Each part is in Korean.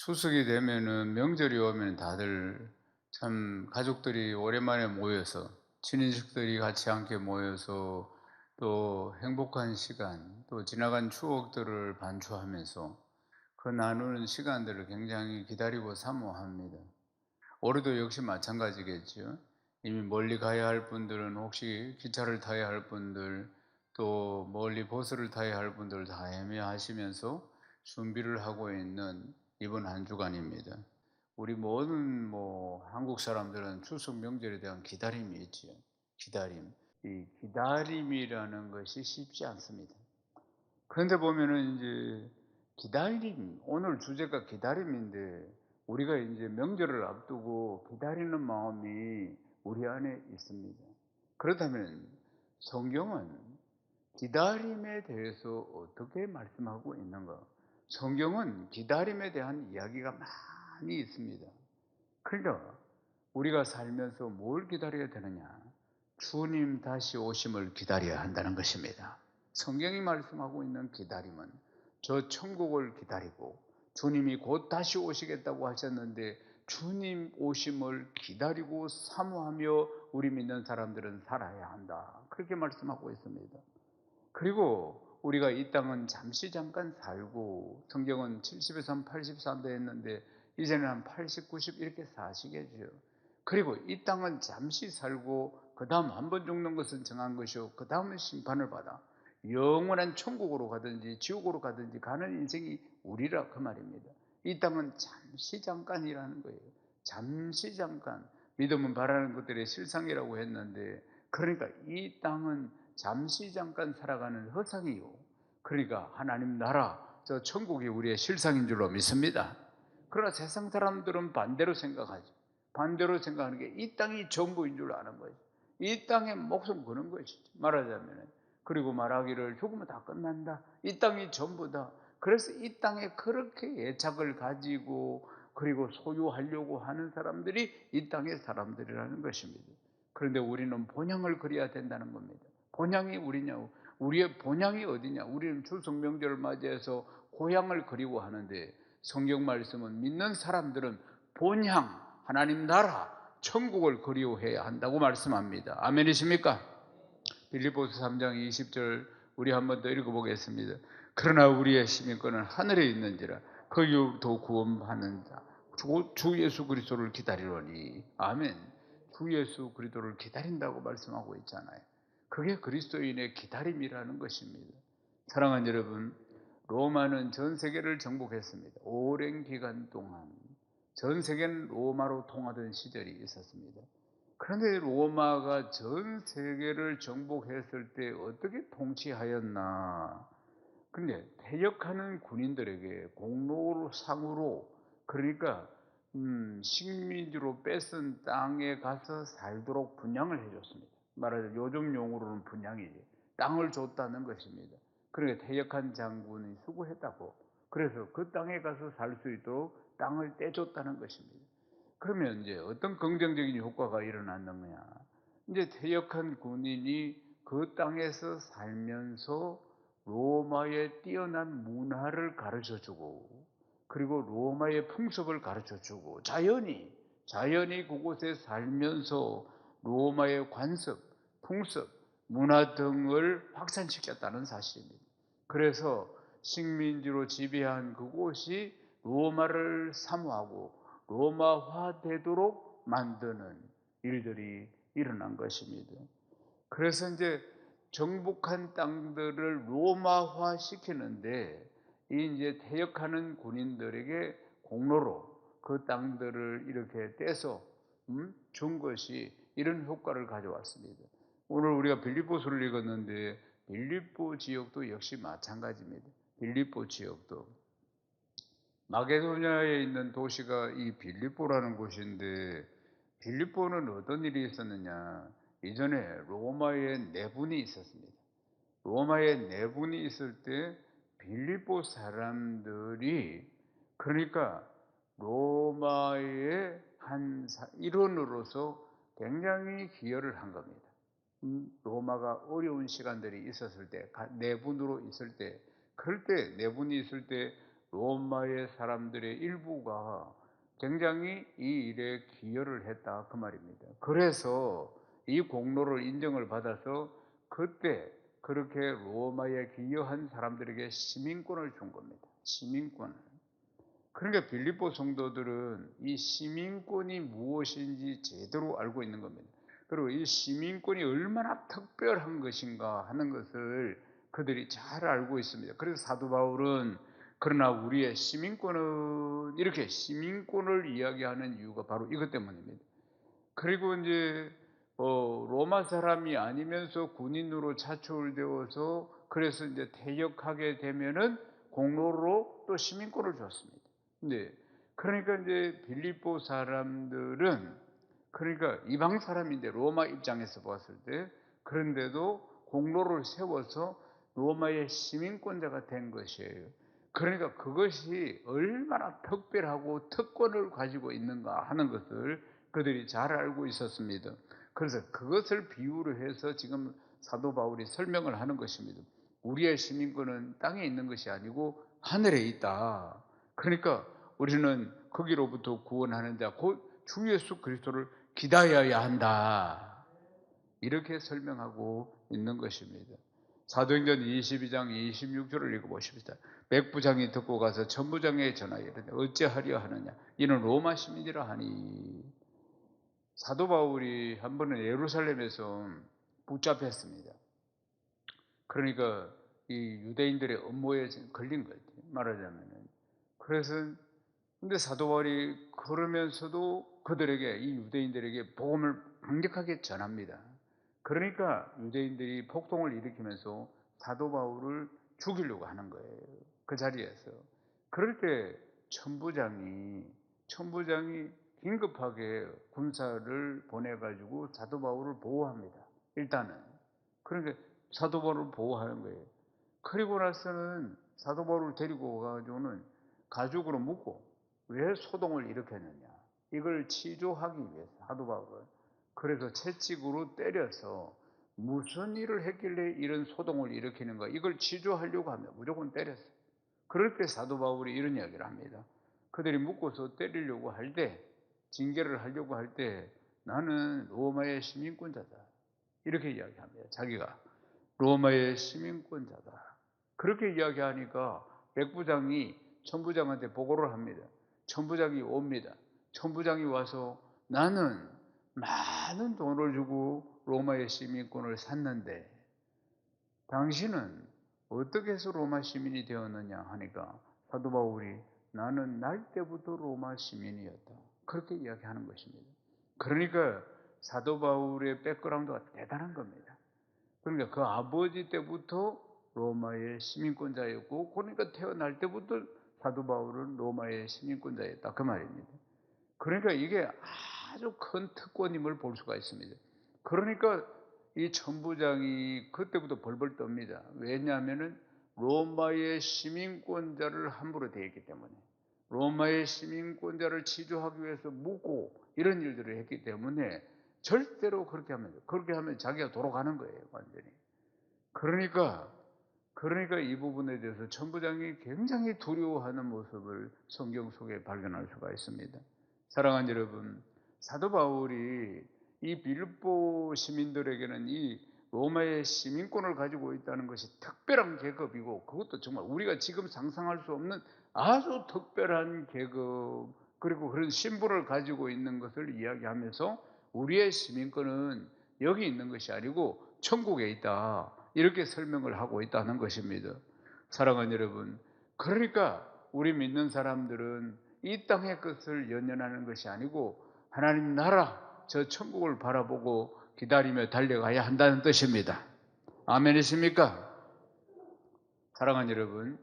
추석이 되면은 명절이 오면 다들 참 가족들이 오랜만에 모여서 친인척들이 같이 함께 모여서 또 행복한 시간 또 지나간 추억들을 반추하면서 그 나누는 시간들을 굉장히 기다리고 사모합니다. 올해도 역시 마찬가지겠죠. 이미 멀리 가야 할 분들은 혹시 기차를 타야 할 분들 또 멀리 버스를 타야 할 분들 다 헤매하시면서 준비를 하고 있는 이번 한 주간입니다. 우리 모든 한국 사람들은 추석 명절에 대한 기다림이 있지요. 기다림. 이 기다림이라는 것이 쉽지 않습니다. 그런데 보면은 이제 기다림, 오늘 주제가 기다림인데 우리가 이제 명절을 앞두고 기다리는 마음이 우리 안에 있습니다. 그렇다면 성경은 기다림에 대해서 어떻게 말씀하고 있는가? 성경은 기다림에 대한 이야기가 많이 있습니다. 그러니까 우리가 살면서 뭘 기다려야 되느냐? 주님 다시 오심을 기다려야 한다는 것입니다. 성경이 말씀하고 있는 기다림은 저 천국을 기다리고 주님이 곧 다시 오시겠다고 하셨는데 주님 오심을 기다리고 사모하며 우리 믿는 사람들은 살아야 한다. 그렇게 말씀하고 있습니다. 그리고 우리가 이 땅은 잠시 잠깐 살고 성경은 70에서 한 80산다 했는데 이제는 한 80, 90 이렇게 사시겠죠. 그리고 이 땅은 잠시 살고 그 다음 한 번 죽는 것은 정한 것이요 그 다음은 심판을 받아 영원한 천국으로 가든지 지옥으로 가든지 가는 인생이 우리라 그 말입니다. 이 땅은 잠시 잠깐이라는 거예요. 잠시 잠깐. 믿음은 바라는 것들의 실상이라고 했는데 그러니까 이 땅은 잠시 잠깐 살아가는 허상이요. 그러니까 하나님 나라, 저 천국이 우리의 실상인 줄로 믿습니다. 그러나 세상 사람들은 반대로 생각하죠. 반대로 생각하는 게 이 땅이 전부인 줄 아는 거죠. 이 땅에 목숨 거는 것이죠. 말하자면. 그리고 말하기를 죽으면 다 끝난다. 이 땅이 전부다. 그래서 이 땅에 그렇게 애착을 가지고 그리고 소유하려고 하는 사람들이 이 땅의 사람들이라는 것입니다. 그런데 우리는 본향을 그려야 된다는 겁니다. 본향이 우리냐고. 우리의 본향이 어디냐? 우리는 추석 명절을 맞이해서 고향을 그리워하는데 성경 말씀은 믿는 사람들은 본향, 하나님 나라, 천국을 그리워해야 한다고 말씀합니다. 아멘이십니까? 빌립보서 3장 20절 우리 한 번 더 읽어보겠습니다. 그러나 우리의 시민권은 하늘에 있는지라 거기도 구원하는 자 주 예수 그리스도를 기다리려니. 아멘. 주 예수 그리스도를 기다린다고 말씀하고 있잖아요. 그게 그리스도인의 기다림이라는 것입니다. 사랑하는 여러분, 로마는 전 세계를 정복했습니다. 오랜 기간 동안 전 세계는 로마로 통하던 시절이 있었습니다. 그런데 로마가 전 세계를 정복했을 때 어떻게 통치하였나? 근데 퇴역하는 군인들에게 공로상으로 그러니까 식민지로 뺏은 땅에 가서 살도록 분양을 해줬습니다. 말하자면 요즘 용어로는 분양이지. 땅을 줬다는 것입니다. 그러니까 퇴역한 장군이 수고했다고. 그래서 그 땅에 가서 살 수 있도록 땅을 떼줬다는 것입니다. 그러면 이제 어떤 긍정적인 효과가 일어났느냐? 이제 퇴역한 군인이 그 땅에서 살면서 로마의 뛰어난 문화를 가르쳐 주고 그리고 로마의 풍습을 가르쳐 주고 자연히 그곳에 살면서 로마의 관습, 풍습, 문화 등을 확산시켰다는 사실입니다. 그래서 식민지로 지배한 그곳이 로마를 사모하고 로마화 되도록 만드는 일들이 일어난 것입니다. 그래서 이제 정복한 땅들을 로마화 시키는데 이 이제 퇴역하는 군인들에게 공로로 그 땅들을 이렇게 떼서 준 것이 이런 효과를 가져왔습니다. 오늘 우리가 빌립보서를 읽었는데 빌립보 지역도 역시 마찬가지입니다. 빌립보 지역도 마게도냐에 있는 도시가 이 빌립보라는 곳인데 빌립보는 어떤 일이 있었느냐? 이전에 로마의 내분이 있었습니다. 로마의 내분이 있을 때 빌립보 사람들이 그러니까 로마의 한 일원으로서 굉장히 기여를 한 겁니다. 로마가 어려운 시간들이 있었을 때, 내분으로 있을 때, 그럴 때 내분이 있을 때 로마의 사람들의 일부가 굉장히 이 일에 기여를 했다 그 말입니다. 그래서 이 공로를 인정을 받아서 그때 그렇게 로마에 기여한 사람들에게 시민권을 준 겁니다. 시민권을. 그러니까 빌립보 성도들은 이 시민권이 무엇인지 제대로 알고 있는 겁니다. 그리고 이 시민권이 얼마나 특별한 것인가 하는 것을 그들이 잘 알고 있습니다. 그래서 사도 바울은 그러나 우리의 시민권은 이렇게 시민권을 이야기하는 이유가 바로 이것 때문입니다. 그리고 이제 로마 사람이 아니면서 군인으로 차출되어서 그래서 이제 퇴역하게 되면은 공로로 또 시민권을 줬습니다. 네. 그러니까 이제 빌립보 사람들은 그러니까 이방 사람인데 로마 입장에서 봤을 때 그런데도 공로를 세워서 로마의 시민권자가 된 것이에요. 그러니까 그것이 얼마나 특별하고 특권을 가지고 있는가 하는 것을 그들이 잘 알고 있었습니다. 그래서 그것을 비유로 해서 지금 사도 바울이 설명을 하는 것입니다. 우리의 시민권은 땅에 있는 것이 아니고 하늘에 있다. 그러니까 우리는 거기로부터 구원하는 자, 곧 주 예수 그리스도를 기다려야 한다. 이렇게 설명하고 있는 것입니다. 사도행전 22장 26절을 읽어보십시다. 백부장이 듣고 가서 천부장에게 전하여 이르되 어찌하려 하느냐 이는 로마 시민이라 하니. 사도 바울이 한 번은 예루살렘에서 붙잡혔습니다. 그러니까 이 유대인들의 음모에 걸린 거예요. 말하자면은. 그래서 근데 사도 바울이 그러면서도 그들에게 이 유대인들에게 복음을 강력하게 전합니다. 그러니까 유대인들이 폭동을 일으키면서 사도 바울을 죽이려고 하는 거예요. 그 자리에서. 그럴 때 천부장이 긴급하게 군사를 보내가지고 사도 바울을 보호합니다. 일단은. 그러니까 사도 바울을 보호하는 거예요. 그리고 나서는 사도 바울을 데리고 가가지고는 가죽으로 묶고 왜 소동을 일으켰느냐. 이걸 치조하기 위해서 사도 바울을. 그래서 채찍으로 때려서 무슨 일을 했길래 이런 소동을 일으키는가. 이걸 치조하려고 하면 무조건 때렸어요. 그럴 때 사도 바울이 이런 이야기를 합니다. 그들이 묶어서 때리려고 할 때, 징계를 하려고 할 때 나는 로마의 시민권자다. 이렇게 이야기합니다. 자기가 로마의 시민권자다. 그렇게 이야기하니까 백부장이 천부장한테 보고를 합니다. 천부장이 옵니다. 천부장이 와서 나는 많은 돈을 주고 로마의 시민권을 샀는데 당신은 어떻게 해서 로마 시민이 되었느냐 하니까 사도 바울이 나는 날 때부터 로마 시민이었다. 그렇게 이야기하는 것입니다. 그러니까 사도 바울의 백그라운드가 대단한 겁니다. 그러니까 그 아버지 때부터 로마의 시민권자였고 그러니까 태어날 때부터 사도 바울은 로마의 시민권자였다. 그 말입니다. 그러니까 이게 아주 큰 특권임을 볼 수가 있습니다. 그러니까 이 천부장이 그때부터 벌벌 떱니다. 왜냐하면 로마의 시민권자를 함부로 대했기 때문에 로마의 시민권자를 치조하기 위해서 묻고 이런 일들을 했기 때문에 절대로 그렇게 하면 자기가 돌아가는 거예요. 완전히. 그러니까 이 부분에 대해서 천부장이 굉장히 두려워하는 모습을 성경 속에 발견할 수가 있습니다. 사랑하는 여러분, 사도 바울이 이 빌립보 시민들에게는 이 로마의 시민권을 가지고 있다는 것이 특별한 계급이고 그것도 정말 우리가 지금 상상할 수 없는 아주 특별한 계급 그리고 그런 신분을 가지고 있는 것을 이야기하면서 우리의 시민권은 여기 있는 것이 아니고 천국에 있다. 이렇게 설명을 하고 있다는 것입니다. 사랑하는 여러분, 그러니까 우리 믿는 사람들은 이 땅의 것을 연연하는 것이 아니고 하나님 나라, 저 천국을 바라보고 기다리며 달려가야 한다는 뜻입니다. 아멘이십니까? 사랑하는 여러분,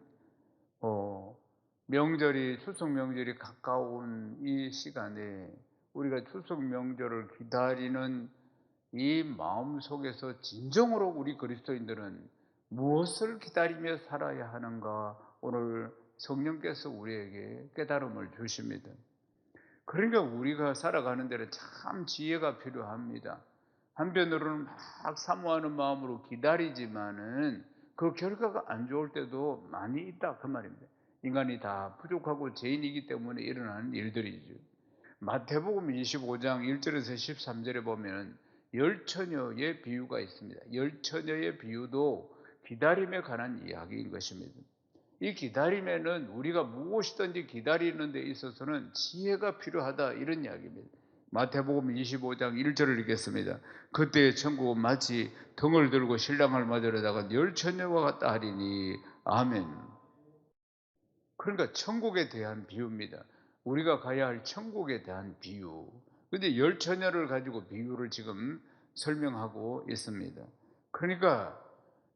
추석 명절이 가까운 이 시간에 우리가 추석 명절을 기다리는 이 마음 속에서 진정으로 우리 그리스도인들은 무엇을 기다리며 살아야 하는가 오늘 성령께서 우리에게 깨달음을 주십니다. 그러니까 우리가 살아가는 데는 참 지혜가 필요합니다. 한편으로는 막 사모하는 마음으로 기다리지만은 그 결과가 안 좋을 때도 많이 있다 그 말입니다. 인간이 다 부족하고 죄인이기 때문에 일어나는 일들이죠. 마태복음 25장 1절에서 13절에 보면 열 처녀의 비유가 있습니다. 열 처녀의 비유도 기다림에 관한 이야기인 것입니다. 이 기다림에는 우리가 무엇이든지 기다리는 데 있어서는 지혜가 필요하다, 이런 이야기입니다. 마태복음 25장 1절을 읽겠습니다. 그때 천국은 마치 등을 들고 신랑을 맞으러 나간 열 처녀와 같다 하리니. 아멘. 그러니까 천국에 대한 비유입니다. 우리가 가야 할 천국에 대한 비유. 근데 열 처녀를 가지고 비유를 지금 설명하고 있습니다. 그러니까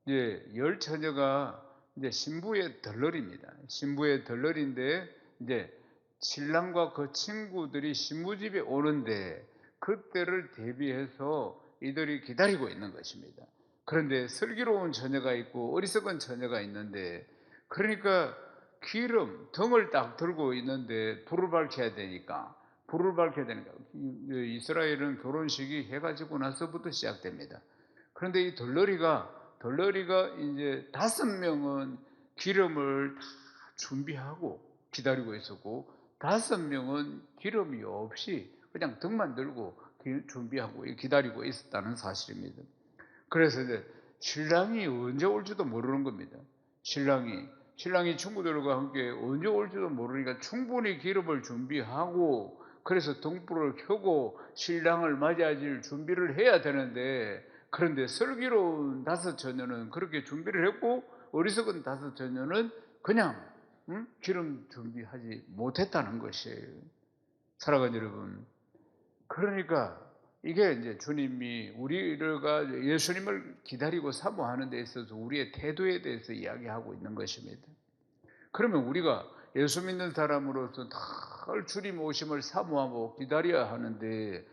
이제 열 처녀가 이제 신부의 덜러리입니다. 신부의 덜러리인데 이제 신랑과 그 친구들이 신부 집에 오는데 그때를 대비해서 이들이 기다리고 있는 것입니다. 그런데 슬기로운 처녀가 있고 어리석은 처녀가 있는데, 그러니까 기름 등을 딱 들고 있는데 불을 밝혀야 되니까 이스라엘은 결혼식이 해가 지고 나서부터 시작됩니다. 그런데 이 덜러리가 이제 5명은 기름을 다 준비하고 기다리고 있었고, 5명은 기름이 없이 그냥 등만 들고 준비하고 기다리고 있었다는 사실입니다. 그래서 이제 신랑이 언제 올지도 모르는 겁니다. 신랑이 친구들과 함께 언제 올지도 모르니까 충분히 기름을 준비하고, 그래서 등불을 켜고 신랑을 맞이할 준비를 해야 되는데, 그런데 슬기로운 5처녀는 그렇게 준비를 했고 어리석은 5처녀는 그냥 기름 준비하지 못했다는 것이에요. 사랑하는 여러분, 그러니까 이게 이제 주님이 우리가 예수님을 기다리고 사모하는 데 있어서 우리의 태도에 대해서 이야기하고 있는 것입니다. 그러면 우리가 예수 믿는 사람으로서 늘 주님 오심을 사모하고 기다려야 하는데,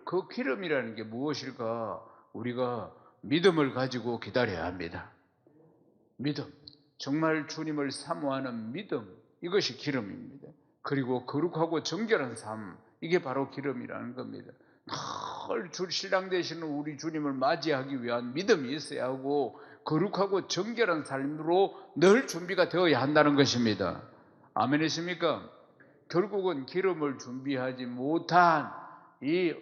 그 기름이라는 게 무엇일까? 우리가 믿음을 가지고 기다려야 합니다. 믿음, 정말 주님을 사모하는 믿음, 이것이 기름입니다. 그리고 거룩하고 정결한 삶, 이게 바로 기름이라는 겁니다. 늘 신랑 되시는 우리 주님을 맞이하기 위한 믿음이 있어야 하고, 거룩하고 정결한 삶으로 늘 준비가 되어야 한다는 것입니다. 아멘이십니까? 결국은 기름을 준비하지 못한 이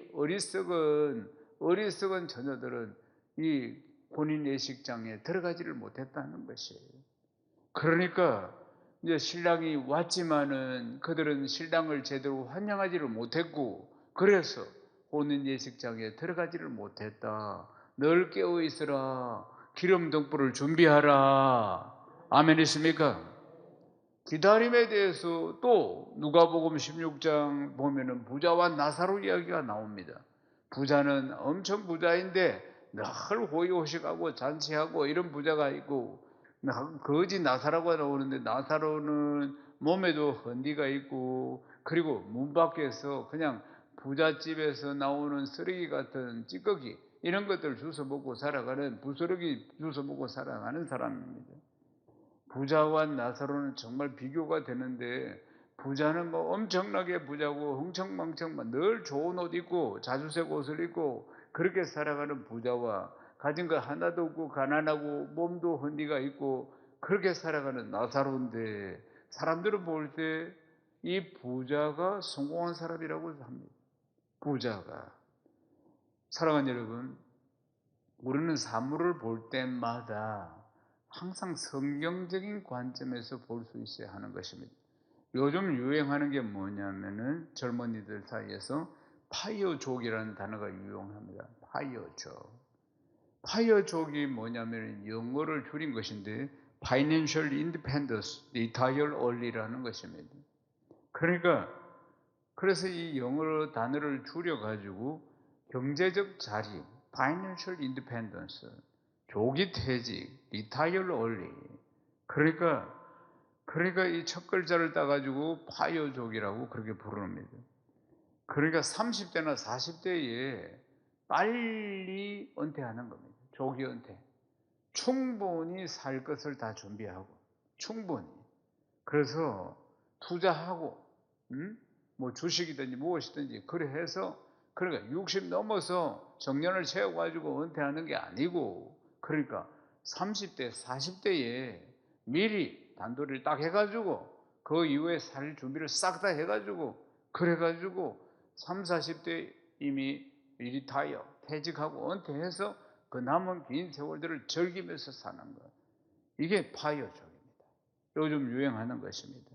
어리석은 처녀들은 이 혼인 예식장에 들어가지를 못했다는 것이에요. 그러니까 이제 신랑이 왔지만은 그들은 신랑을 제대로 환영하지를 못했고, 그래서 혼인 예식장에 들어가지를 못했다. 늘 깨어 있으라. 기름 등불을 준비하라. 아멘이십니까? 기다림에 대해서 또 누가복음 16장 보면은 부자와 나사로 이야기가 나옵니다. 부자는 엄청 부자인데 늘 호의호식하고 잔치하고 이런 부자가 있고, 거지 나사로가 나오는데 나사로는 몸에도 헌디가 있고, 그리고 문 밖에서 그냥 부잣집에서 나오는 쓰레기 같은 찌꺼기 이런 것들 주워 먹고 살아가는, 부스러기 주워 먹고 살아가는 사람입니다. 부자와 나사로는 정말 비교가 되는데, 부자는 뭐 엄청나게 부자고 흥청망청 늘 좋은 옷 입고 자주색 옷을 입고 그렇게 살아가는 부자와 가진 거 하나도 없고 가난하고 몸도 헌디가 있고 그렇게 살아가는 나사로인데, 사람들은 볼 때 이 부자가 성공한 사람이라고 합니다. 부자가. 사랑하는 여러분, 우리는 사물을 볼 때마다 항상 성경적인 관점에서 볼 수 있어야 하는 것입니다. 요즘 유행하는 게 뭐냐면은 젊은이들 사이에서 파이어족이라는 단어가 유용합니다. 파이어족이 뭐냐면 영어를 줄인 것인데 Financial Independence, Retire Early라는 것입니다. 그러니까 그래서 이 영어 단어를 줄여가지고 경제적 자리, Financial Independence, 조기 퇴직, Retire Early. 그러니까 이 첫 글자를 따가지고 파이어족이라고 그렇게 부릅니다. 그러니까 30대나 40대에 빨리 은퇴하는 겁니다. 조기 은퇴. 충분히 살 것을 다 준비하고, 충분히. 그래서 투자하고, 뭐 주식이든지 무엇이든지 그래 해서, 그러니까 60 넘어서 정년을 채워가지고 은퇴하는 게 아니고, 그러니까 30대, 40대에 미리 단도리를 딱 해가지고 그 이후에 살 준비를 싹 다 해가지고 그래가지고 30, 40대 이미 리타이어 퇴직하고 은퇴해서 그 남은 긴 세월들을 즐기면서 사는 것, 이게 파이어족입니다. 요즘 유행하는 것입니다.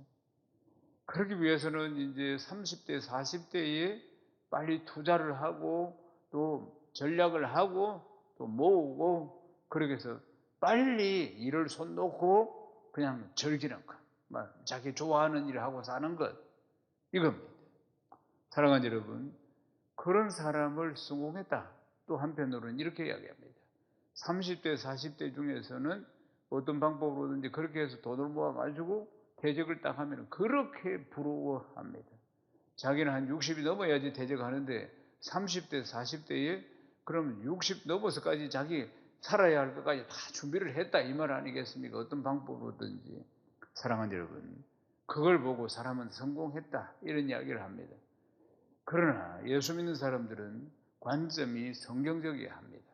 그러기 위해서는 이제 30대, 40대에 빨리 투자를 하고 또 전략을 하고 또 모으고 그렇게 해서 빨리 일을 손 놓고 그냥 즐기는 것, 자기 좋아하는 일을 하고 사는 것, 이겁니다. 사랑하는 여러분, 그런 사람을 성공했다. 또 한편으로는 이렇게 이야기합니다. 30대, 40대 중에서는 어떤 방법으로든지 그렇게 해서 돈을 모아가지고 퇴직을 딱 하면 그렇게 부러워합니다. 자기는 한 60이 넘어야지 퇴직하는데 30대, 40대에 그러면 60 넘어서까지 자기 살아야 할 것까지 다 준비를 했다, 이 말 아니겠습니까? 어떤 방법으로든지. 사랑하는 여러분, 그걸 보고 사람은 성공했다, 이런 이야기를 합니다. 그러나 예수 믿는 사람들은 관점이 성경적이어야 합니다.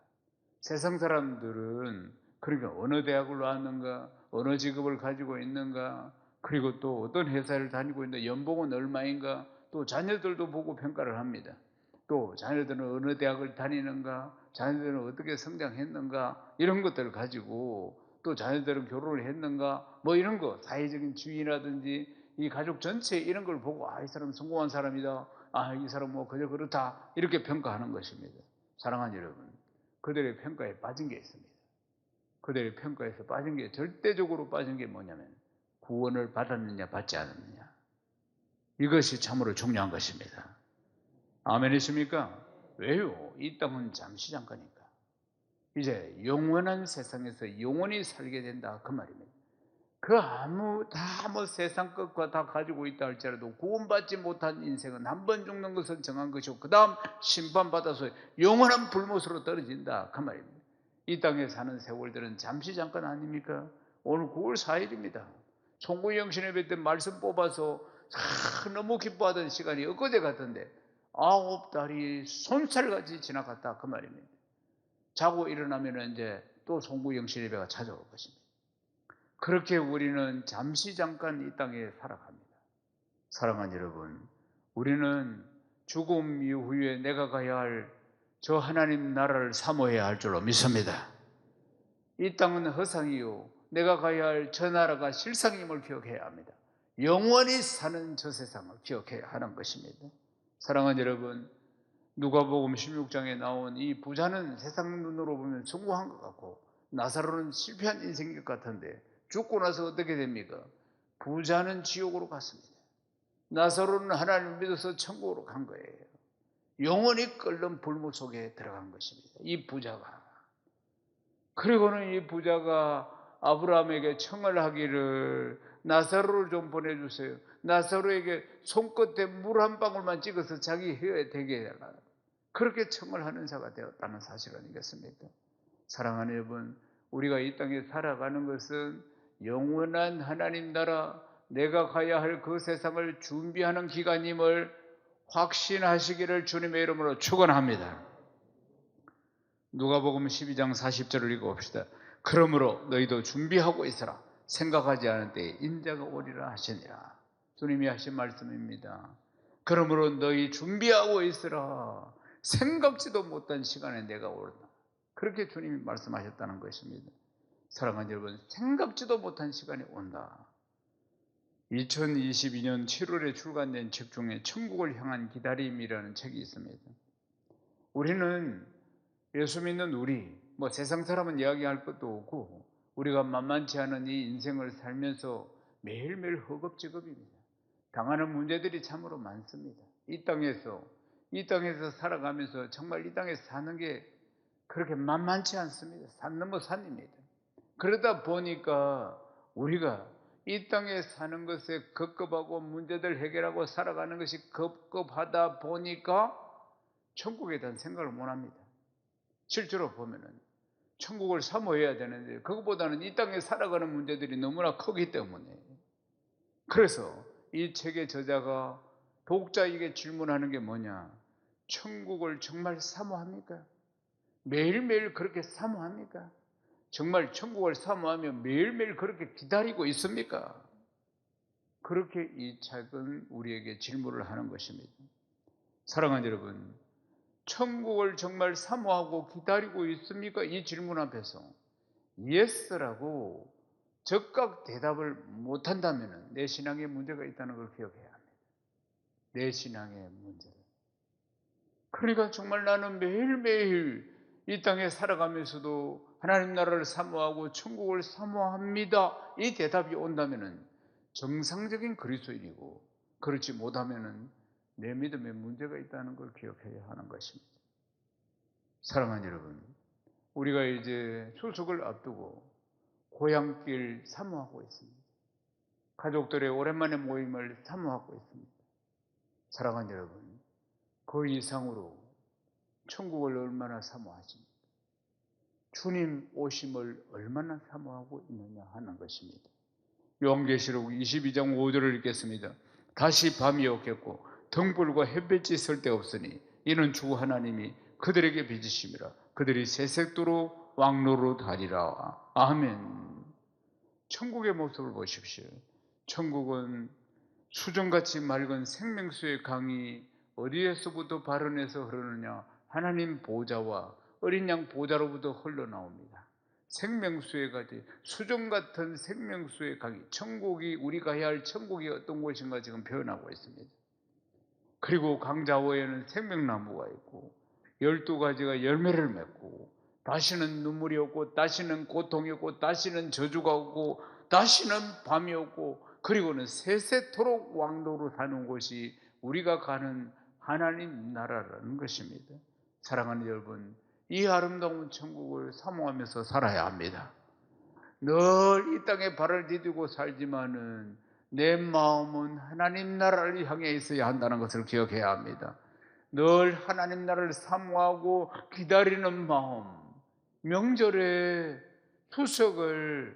세상 사람들은 그러니까 어느 대학을 나왔는가, 어느 직업을 가지고 있는가, 그리고 또 어떤 회사를 다니고 있는가, 연봉은 얼마인가, 또 자녀들도 보고 평가를 합니다. 또 자녀들은 어느 대학을 다니는가, 자녀들은 어떻게 성장했는가, 이런 것들을 가지고, 또 자녀들은 결혼을 했는가, 뭐 이런 거, 사회적인 지위라든지 이 가족 전체 이런 걸 보고 이 사람 성공한 사람이다, 이 사람 뭐 그저 그렇다, 이렇게 평가하는 것입니다. 사랑하는 여러분, 그들의 평가에 빠진 게 있습니다. 그들의 평가에서 빠진 게, 절대적으로 빠진 게 뭐냐면 구원을 받았느냐 받지 않았느냐, 이것이 참으로 중요한 것입니다. 아멘이십니까? 왜요? 이 땅은 잠시 잠깐이니까. 이제 영원한 세상에서 영원히 살게 된다, 그 말입니다. 그 뭐 세상 것과 다 가지고 있다 할지라도 구원받지 못한 인생은 한 번 죽는 것은 정한 것이고 그 다음 심판받아서 영원한 불못으로 떨어진다, 그 말입니다. 이 땅에 사는 세월들은 잠시 잠깐 아닙니까? 오늘 9월 4일입니다. 송구영신예배 때 말씀 뽑아서 너무 기뻐하던 시간이 엊그제 같은데 9달이 손살같이 지나갔다, 그 말입니다. 자고 일어나면 이제 또 송구영신예배가 찾아올 것입니다. 그렇게 우리는 잠시 잠깐 이 땅에 살아갑니다. 사랑하는 여러분, 우리는 죽음 이후에 내가 가야 할 저 하나님 나라를 사모해야 할 줄로 믿습니다. 이 땅은 허상이요, 내가 가야 할 저 나라가 실상임을 기억해야 합니다. 영원히 사는 저 세상을 기억해야 하는 것입니다. 사랑하는 여러분, 누가복음 16장에 나온 이 부자는 세상 눈으로 보면 성공한 것 같고 나사로는 실패한 인생일 것 같은데 죽고 나서 어떻게 됩니까? 부자는 지옥으로 갔습니다. 나사로는 하나님을 믿어서 천국으로 간 거예요. 영원히 끓는 불못 속에 들어간 것입니다, 이 부자가. 그리고는 이 부자가 아브라함에게 청을 하기를 나사로를 좀 보내주세요. 나사로에게 손끝에 물 한 방울만 찍어서 자기 혀에 대게 해달라, 그렇게 청을 하는 자가 되었다는 사실 아니겠습니까? 사랑하는 여러분, 우리가 이 땅에 살아가는 것은 영원한 하나님 나라, 내가 가야 할 그 세상을 준비하는 기간임을 확신하시기를 주님의 이름으로 축원합니다. 누가복음 12장 40절을 읽어봅시다. 그러므로 너희도 준비하고 있으라. 생각하지 않을 때에 인자가 오리라 하시니라. 주님이 하신 말씀입니다. 그러므로 너희 준비하고 있으라. 생각지도 못한 시간에 내가 오른다, 그렇게 주님이 말씀하셨다는 것입니다. 사랑하는 여러분, 생각지도 못한 시간이 온다. 2022년 7월에 출간된 책 중에 천국을 향한 기다림이라는 책이 있습니다. 우리는 예수 믿는 우리, 세상 사람은 이야기할 것도 없고 우리가 만만치 않은 이 인생을 살면서 매일매일 허겁지겁입니다. 당하는 문제들이 참으로 많습니다. 이 땅에서 살아가면서 정말 이 땅에서 사는 게 그렇게 만만치 않습니다. 산 넘어 산입니다. 그러다 보니까 우리가 이 땅에 사는 것에 급급하고 문제들 해결하고 살아가는 것이 급급하다 보니까 천국에 대한 생각을 못합니다. 실제로 보면은 천국을 사모해야 되는데 그것보다는 이 땅에 살아가는 문제들이 너무나 크기 때문에, 그래서 이 책의 저자가 독자에게 질문하는 게 뭐냐, 천국을 정말 사모합니까? 매일매일 그렇게 사모합니까? 정말 천국을 사모하며 매일매일 그렇게 기다리고 있습니까? 그렇게 이 책은 우리에게 질문을 하는 것입니다. 사랑하는 여러분, 천국을 정말 사모하고 기다리고 있습니까? 이 질문 앞에서 예스라고 즉각 대답을 못한다면 내 신앙에 문제가 있다는 걸 기억해야 합니다. 내 신앙의 문제를. 그러니까 정말 나는 매일매일 이 땅에 살아가면서도 하나님 나라를 사모하고 천국을 사모합니다. 이 대답이 온다면 정상적인 그리스도인이고, 그렇지 못하면 내 믿음에 문제가 있다는 걸 기억해야 하는 것입니다. 사랑하는 여러분, 우리가 이제 추석을 앞두고 고향길 사모하고 있습니다. 가족들의 오랜만에 모임을 사모하고 있습니다. 사랑하는 여러분, 그 이상으로 천국을 얼마나 사모하십니까? 주님 오심을 얼마나 사모하고 있느냐 하는 것입니다. 요한계시록 22장 5절을 읽겠습니다. 다시 밤이 오겠고 등불과 햇빛이 쓸데없으니 이는 주 하나님이 그들에게 빚으심이라. 그들이 새색도로 왕노릇하리라. 아멘. 천국의 모습을 보십시오. 천국은 수정같이 맑은 생명수의 강이 어디에서부터 발원해서 흐르느냐? 하나님 보좌와 어린 양 보좌로부터 흘러나옵니다. 생명수의 가지, 수정 같은 생명수의 강이, 천국이, 우리가 해야 할 천국이 어떤 곳인가 지금 표현하고 있습니다. 그리고 강 좌우에는 생명나무가 있고 12가지가 열매를 맺고, 다시는 눈물이 없고, 다시는 고통이 없고, 다시는 저주가 없고, 다시는 밤이 없고, 그리고는 세세토록 왕도로 사는 곳이 우리가 가는 하나님 나라라는 것입니다. 사랑하는 여러분, 이 아름다운 천국을 사모하면서 살아야 합니다. 늘 이 땅에 발을 디디고 살지만은 내 마음은 하나님 나라를 향해 있어야 한다는 것을 기억해야 합니다. 늘 하나님 나라를 사모하고 기다리는 마음, 명절에 추석을,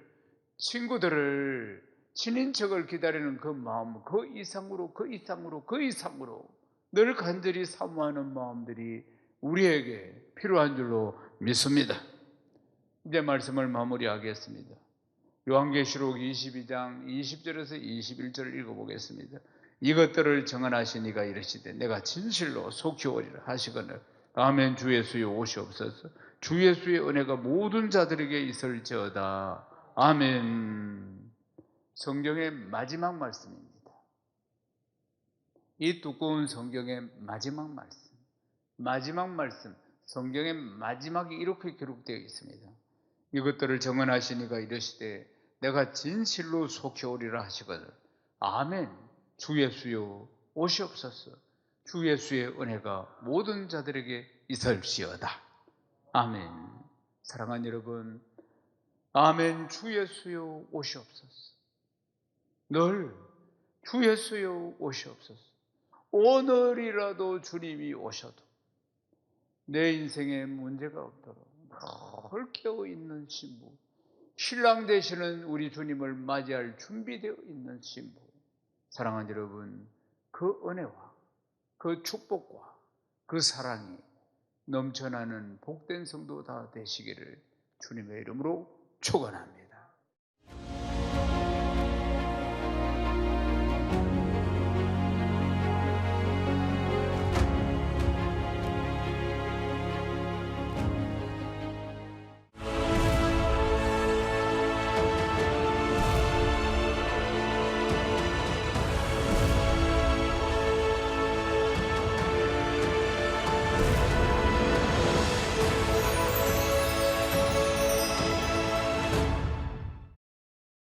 친구들을, 친인척을 기다리는 그 마음, 그 이상으로 늘 간절히 사모하는 마음들이 우리에게 필요한 줄로 믿습니다. 이제 말씀을 마무리하겠습니다. 요한계시록 22장 20절에서 21절을 읽어보겠습니다. 이것들을 정언하신 이가 이르시되 내가 진실로 속히 오리라 하시거늘 아멘. 주 예수여 오시옵소서. 주 예수의 은혜가 모든 자들에게 있을지어다. 아멘. 성경의 마지막 말씀입니다. 이 두꺼운 성경의 마지막 말씀, 성경의 마지막이 이렇게 기록되어 있습니다. 이것들을 정언하신 이가 이르시되 내가 진실로 속히 오리라 하시거늘 아멘. 주 예수여 오시옵소서. 주 예수의 은혜가 모든 자들에게 있을지어다. 아멘. 사랑하는 여러분, 아멘. 주 예수여 오시옵소서. 늘 주 예수여 오시옵소서. 오늘이라도 주님이 오셔도 내 인생에 문제가 없도록 늘 깨어있는 신부, 신랑 되시는 우리 주님을 맞이할 준비되어 있는 신부. 사랑하는 여러분, 그 은혜와 그 축복과 그 사랑이 넘쳐나는 복된 성도 다 되시기를 주님의 이름으로 축원합니다.